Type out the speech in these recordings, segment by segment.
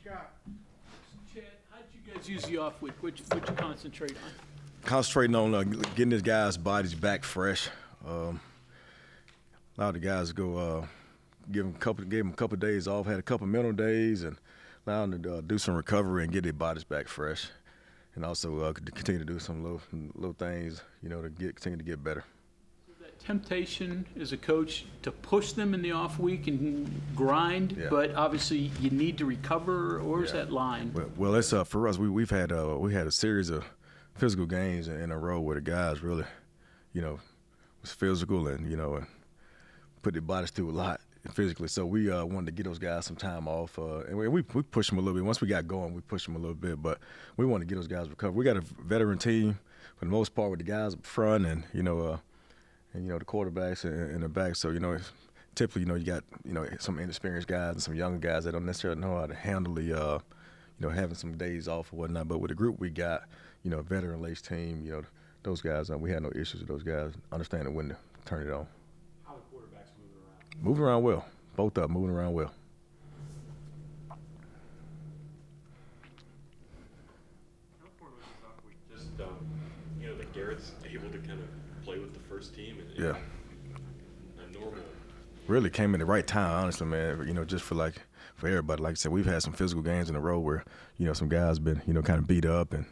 Chad, how did you guys use the off week? What'd you concentrate on? Concentrating on getting these guys' bodies back fresh. A lot of the guys go gave them a couple of days off, had a couple of mental days, and allowed them to do some recovery and get their bodies back fresh, and also continue to do some little things, to continue to get better. That temptation as a coach to push them in the off week and grind, Yeah. but obviously you need to recover. Or is that line? Well, it's for us. We had a series of physical games in a row where the guys really, was physical and and put their bodies through a lot physically. So we wanted to get those guys some time off, and we pushed them a little bit. Once we got going, we pushed them a little bit, but we wanted to get those guys recovered. We got a veteran team for the most part with the guys up front and the quarterbacks in the back. So typically you got some inexperienced guys and some younger guys that don't necessarily know how to handle the having some days off or whatnot. But with the group we got, a veteran-laced team, those guys, we had no issues with those guys understanding when to turn it on. How are the quarterbacks moving around? Moving around well. Both of them moving around well. How important was this off week? Just that Garrett's able to kind of play with the first team and Yeah. a normal. Really came in the right time, honestly, man. Just for everybody. Like I said, we've had some physical games in a row where some guys been kind of beat up and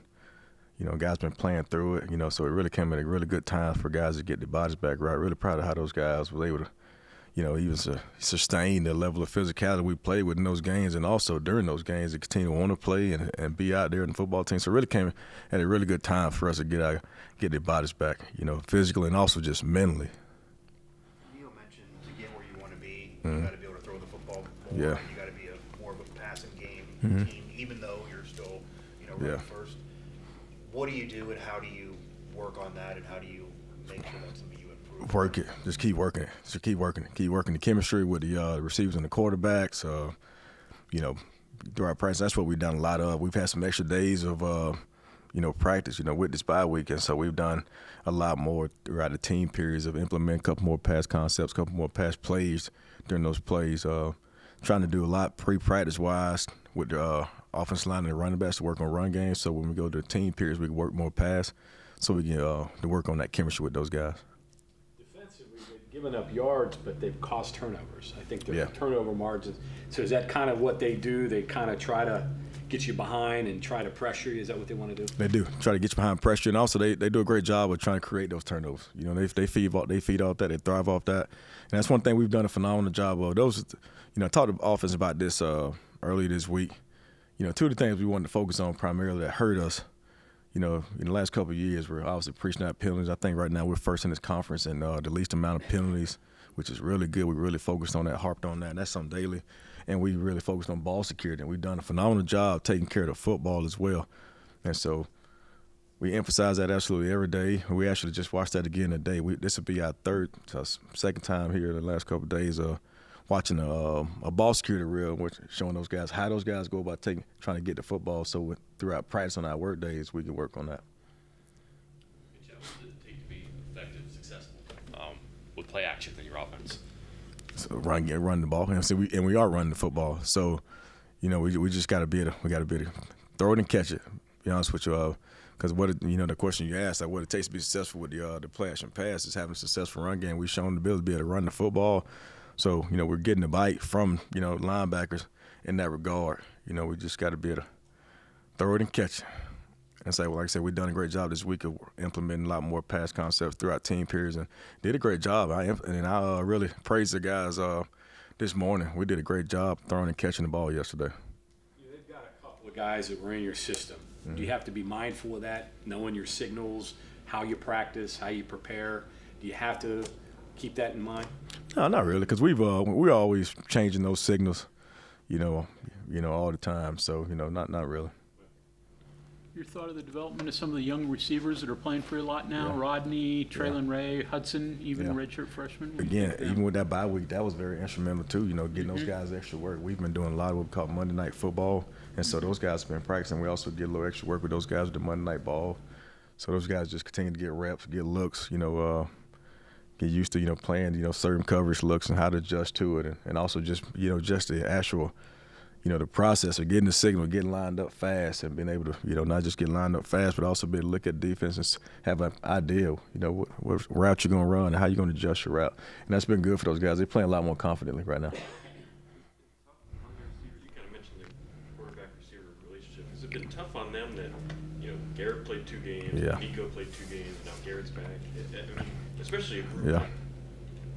guys been playing through it. So it really came at a really good time for guys to get their bodies back right. Really proud of how those guys were able to even sustain the level of physicality we played with in those games, and also during those games to continue to want to play and be out there in the football team. So it really came at a really good time for us to get their bodies back, physically and also just mentally. Neil mentioned to get where you want to be, you got to be able to throw the football more. Yeah. You got to be more of a passing game Mhm. team, even though you're still, running Yeah. first. What do you do, and how do you work on that, and how do you make sure that's something you improve? Work it. Just keep working it. Just keep working it. Keep working the chemistry with the receivers and the quarterbacks. Throughout practice, that's what we've done a lot of. We've had some extra days of, practice, with this bye week, and so we've done a lot more throughout the team periods of implementing a couple more pass concepts, a couple more pass plays during those plays. Trying to do a lot pre-practice wise with the offensive line and the running backs to work on run games. So when we go to the team periods, we can work more pass, so we can to work on that chemistry with those guys. Defensively, they've given up yards, but they've caused turnovers. I think their Yeah. turnover margins. So is that kind of what they do? They kind of try to get you behind and try to pressure you? Is that what they want to do? They do try to get you behind pressure, and also they do a great job of trying to create those turnovers. They feed off that, they thrive off that, and that's one thing we've done a phenomenal job of. I talked to the offense about this earlier this week. Two of the things we wanted to focus on primarily that hurt us, in the last couple of years, we're obviously preaching out penalties. I think right now we're first in this conference in the least amount of penalties, which is really good. We really focused on that, harped on that, and that's something daily. And we really focused on ball security, and we've done a phenomenal job taking care of the football as well. And so we emphasize that absolutely every day. We actually just watched that again today. This will be our second time here in the last couple of days watching a ball security reel, which showing those guys how those guys go about trying to get the football. So throughout practice on our work days, we can work on that. What does it take to be effective, successful with play action in your offense? So run the ball, and we are running the football. So, we just got to be able to throw it and catch it. Be honest with you, because the question you asked, what it takes to be successful with the play action pass is having a successful run game. We've shown the ability to be able to run the football. So, we're getting the bite from, linebackers in that regard. We just got to be able to throw it and catch it. And say, like I said, we've done a great job this week of implementing a lot more pass concepts throughout team periods and did a great job. I really praise the guys this morning. We did a great job throwing and catching the ball yesterday. They've got a couple of guys that were in your system. Mm-hmm. Do you have to be mindful of that, knowing your signals, how you practice, how you prepare? Do you have to keep that in mind? No, not really, because we're always changing those signals, all the time. So, not really. Your thought of the development of some of the young receivers that are playing for you a lot now? Yeah. Rodney, Traylon Ray, Hudson, even redshirt freshmen? Again, even with that bye week, that was very instrumental too, getting those guys extra work. We've been doing a lot of what we call Monday Night Football, and so those guys have been practicing. We also get a little extra work with those guys with the Monday Night Ball. So those guys just continue to get reps, get looks, get used to, playing, certain coverage looks and how to adjust to it, and also just, just the actual, the process of getting the signal, getting lined up fast, and being able to, not just get lined up fast, but also be able to look at defense and have an idea, what route you're going to run and how you're going to adjust your route. And that's been good for those guys. They're playing a lot more confidently right now. You kind of mentioned the quarterback-receiver relationship. Has it been tough on them that, Garrett played 2 games, Yeah. Nico played 2 games, and now Garrett's back? I mean, especially a group Yeah. that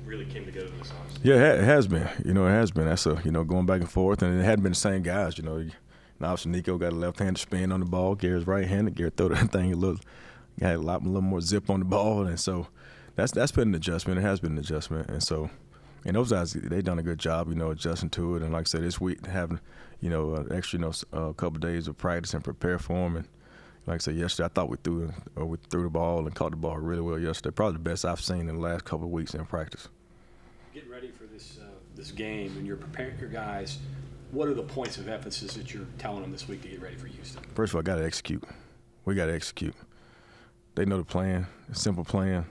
really came together this offseason. Yeah, it has been. It has been. That's going back and forth, and it hadn't been the same guys. And obviously Nico got a left-handed spin on the ball. Garrett's right-handed. Garrett threw that thing had a little more zip on the ball, and so that's been an adjustment. It has been an adjustment, and so those guys they done a good job, adjusting to it. And like I said, this week having extra a couple of days of practice and prepare for them. And like I said yesterday, I thought we threw the ball and caught the ball really well yesterday. Probably the best I've seen in the last couple of weeks in practice. Getting ready for this game, and you're preparing your guys, what are the points of emphasis that you're telling them this week to get ready for Houston? First of all, got to execute. We got to execute. They know the plan. It's a simple plan.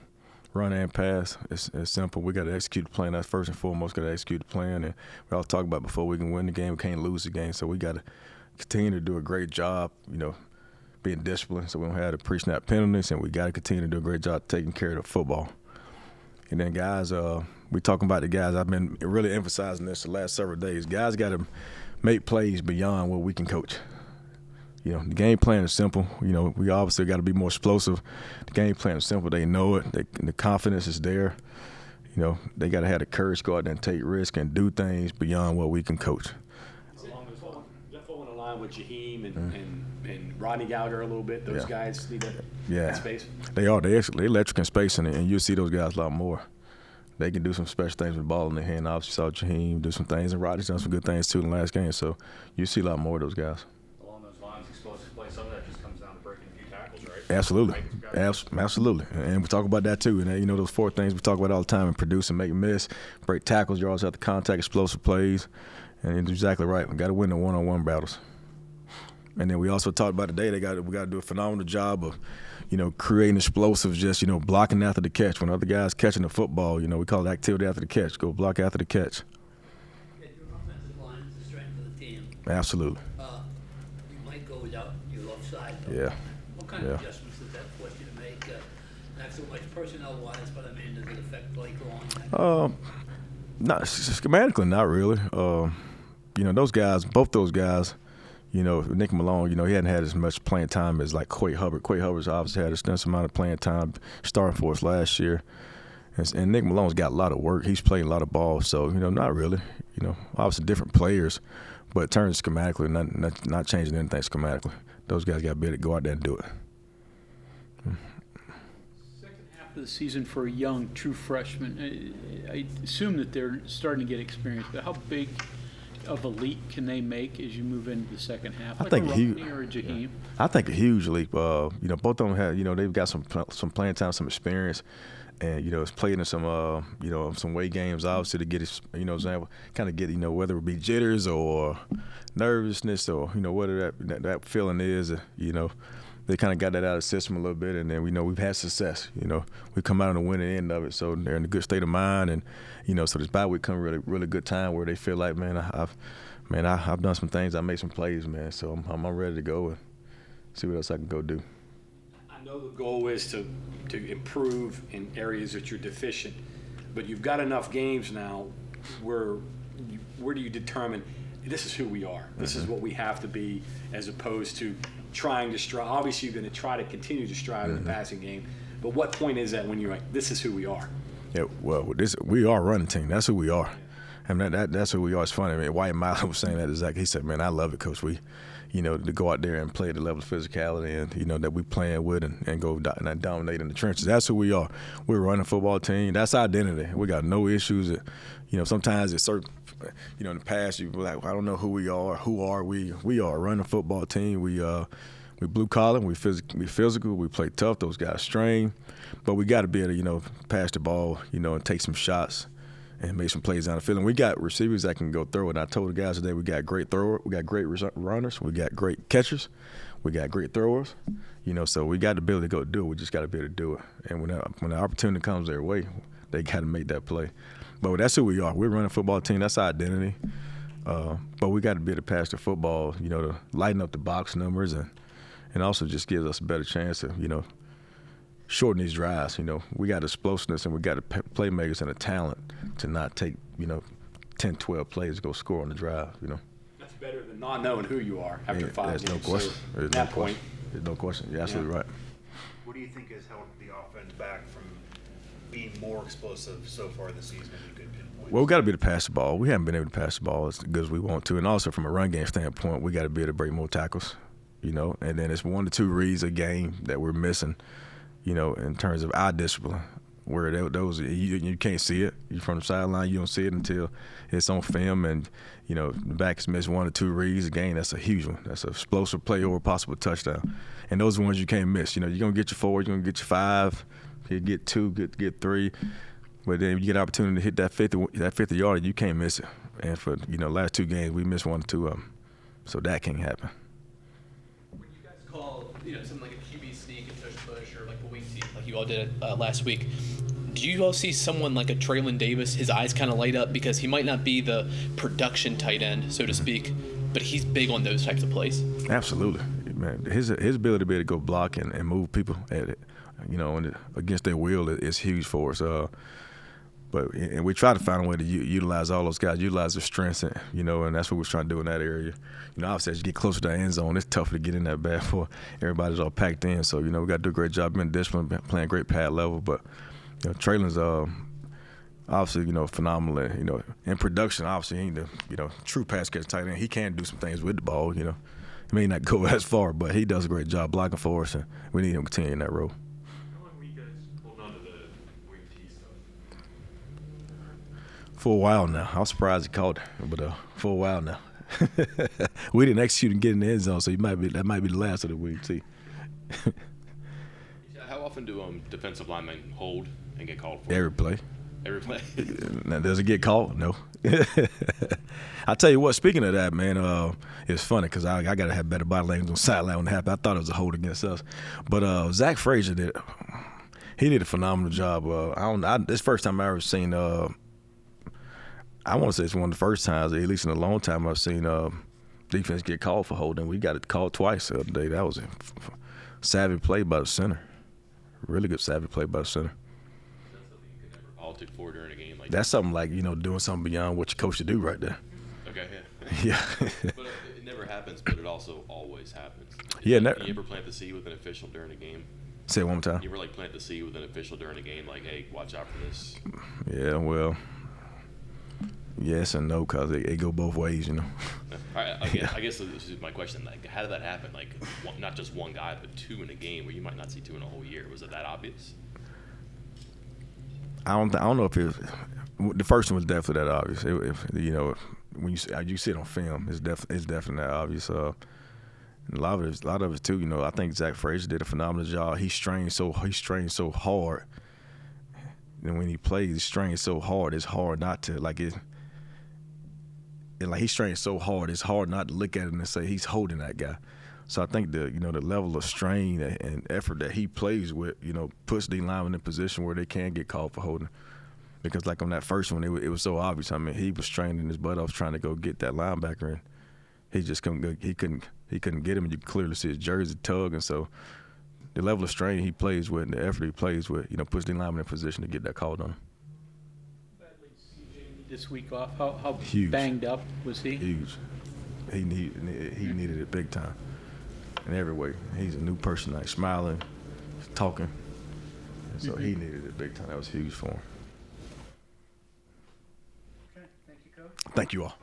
Run and pass. It's simple. We got to execute the plan. That's first and foremost. Got to execute the plan. And we all talked about before we can win the game, we can't lose the game. So we got to continue to do a great job, being disciplined so we don't have the pre-snap penalties, and we got to continue to do a great job taking care of the football. And then guys, we talking about the guys. I've been really emphasizing this the last several days. Guys got to make plays beyond what we can coach. The game plan is simple. We obviously got to be more explosive. The game plan is simple. They know it. The confidence is there. They got to have the courage to go out there and take risks and do things beyond what we can coach. Is that falling in line with Jaheim and Rodney Gallagher a little bit? Those guys need that space? They are. They electric in space, and you'll see those guys a lot more. They can do some special things with the ball in their hand. Obviously saw Jaheim do some things, and Rodney's done some good things too in the last game. So you see a lot more of those guys. Along those lines, explosive play, some of that just comes down to breaking a few tackles, right? Absolutely. Absolutely. And we talk about that too. And those 4 things we talk about all the time: and produce and make miss, break tackles, yards out the contact, explosive plays. And you're exactly right. We got to win the one-on-one battles. And then we also talked about today, we got to do a phenomenal job of, creating explosives, just, blocking after the catch. When other guys catching the football, we call it activity after the catch. Go block after the catch. Your offensive line is the strength of the team. Absolutely. You might go without your left side. Yeah. What kind of adjustments does that force you to make? Not so much personnel-wise, but I mean, does it affect play calling? Not schematically, not really. Those guys, both those guys, Nick Malone, he hadn't had as much playing time as like Quay Hubbard. Quay Hubbard's obviously had an extensive amount of playing time starting for us last year. And Nick Malone's got a lot of work. He's playing a lot of ball. So, not really. Obviously different players, but in terms of schematically, not changing anything schematically. Those guys got to be able to go out there and do it. Second half of the season for a young, true freshman, I assume that they're starting to get experience, but how big of a leap can they make as you move into the second half? I think a huge. Rodney or a Jaheim? I think a huge leap. Both of them have, they've got some playing time, some experience, and it's played in some, some weight games, obviously to get, example, kind of get, whether it be jitters or nervousness or whatever that feeling is, they kind of got that out of the system a little bit, and then we've had success. We come out on the winning end of it, so they're in a good state of mind, and so this bye week come really good time where they feel like, man, I've done some things, I made some plays, man, so I'm ready to go and see what else I can go do. I know the goal is to improve in areas that you're deficient, but you've got enough games now where do you determine this is who we are, this is what we have to be, as opposed to trying to strive. Obviously, you're going to try to continue to strive in the passing game, but what point is that when you're like, this is who we are? Yeah, well, we are a running team. That's who we are. I mean, that's who we are. It's funny. I mean, Wyatt Miles was saying that exactly. He said, man, I love it, Coach. We, to go out there and play at the level of physicality and, that we playing with and go and dominate in the trenches. That's who we are. We're a running football team. That's our identity. We got no issues. Sometimes it's certain, in the past, you like, I don't know who we are. Who are we? We are a running football team. We blue collar. We physical. We play tough. Those guys strain. But we got to be able to, pass the ball, and take some shots and make some plays down the field. And we got receivers that can go throw it. And I told the guys today we got great throwers, we got great runners, we got great catchers, we got great throwers. So we got the ability to go do it. We just got to be able to do it. And when the opportunity comes their way, they got to make that play. But that's who we are. We're a running football team. That's our identity. But we got to be able to pass the football, to lighten up the box numbers and also just gives us a better chance to, shorten these drives. We got explosiveness and we got the playmakers and the talent to not take, 10, 12 plays to go score on the drive, That's better than not knowing who you are after 5 There's games. no question. So, There's at no that question. point, There's no question. You're absolutely right. What do you think has held the offense back from being more explosive so far this season? If you could pinpoint. Well, we got to be able to pass the ball. We haven't been able to pass the ball as good as we want to. And also from a run game standpoint, we got to be able to break more tackles, and then it's 1 to 2 reads a game that we're missing, in terms of our discipline, where those you can't see it. You're from the sideline, you don't see it until it's on film, and the back has missed 1 or 2 reads a game. That's a huge one. That's an explosive play or a possible touchdown, and those are ones you can't miss. You're gonna get your 4, you're gonna get your 5, you get 2, get 3, but then you get an opportunity to hit that 50 yard, you can't miss it. And for last 2 games we missed 1 or 2 of them, so that can't happen. When you guys call, something like a QB sneak and tush push or like a wing team, like you all did last week, do you all see someone like a Traylon Davis, his eyes kind of light up because he might not be the production tight end, so to speak, but he's big on those types of plays? Absolutely, man. His ability to be able to go block and move people at it, against their will is huge for us. But we try to find a way to utilize all those guys, utilize their strengths, and that's what we're trying to do in that area. Obviously, as you get closer to the end zone, it's tougher to get in that bad for everybody's all packed in. So, we got to do a great job being disciplined, playing great pad level. But, Traylon's obviously, phenomenal. In production, obviously, he ain't the true pass catch tight end. He can do some things with the ball. He may not go as far, but he does a great job blocking for us, and we need him to continue in that role. How long were you guys holding on to the wing T stuff? For a while now. I was surprised he caught it, but for a while now. We didn't execute and get in the end zone, so that might be the last of the week, too. How often do defensive linemen hold and get called for? Every play. Every play. Now, does it get called? No. I tell you what, speaking of that, man, it's funny because I got to have better body language on the sideline when it happened. I thought it was a hold against us. But Zach Frazier did a phenomenal job. This first time I ever seen I want to say it's one of the first times, at least in a long time, I've seen defense get called for holding. We got it called twice the other day. That was a savvy play by the center. Really good savvy play by the center. That's something you could never politic for during a game like That's something like, doing something beyond what your coach should do right there. Okay, Yeah. But it never happens, but it also always happens. Yeah, You ever plant the seed with an official during a game? Say it one more time. You ever plant the seed with an official during a game, like, hey, watch out for this? Yeah, well, yes and no, because they go both ways, All right, I guess this is my question. Like, how did that happen? Like, not just one guy, but 2 in a game where you might not see 2 in a whole year. Was it that obvious? I don't know if the first one was definitely that obvious. When you see it on film, it's definitely that obvious. And a lot of it too. I think Zach Frazier did a phenomenal job. He strained so hard, and when he plays, he strains so hard. It's hard not to like it. And like he strains so hard, it's hard not to look at him and say he's holding that guy. So I think the level of strain and effort that he plays with, puts the lineman in a position where they can get called for holding. Because like on that first one, it was so obvious. I mean, he was straining his butt off trying to go get that linebacker, and he just couldn't get him. And you could clearly see his jersey tug, and so the level of strain he plays with and the effort he plays with, puts the lineman in a position to get that called on him. This week off, how Huge. banged up was he? Huge. He needed it big time in every way. He's a new person, like smiling, talking. And so he needed it big time. That was huge for him. Okay, thank you, Coach. Thank you all.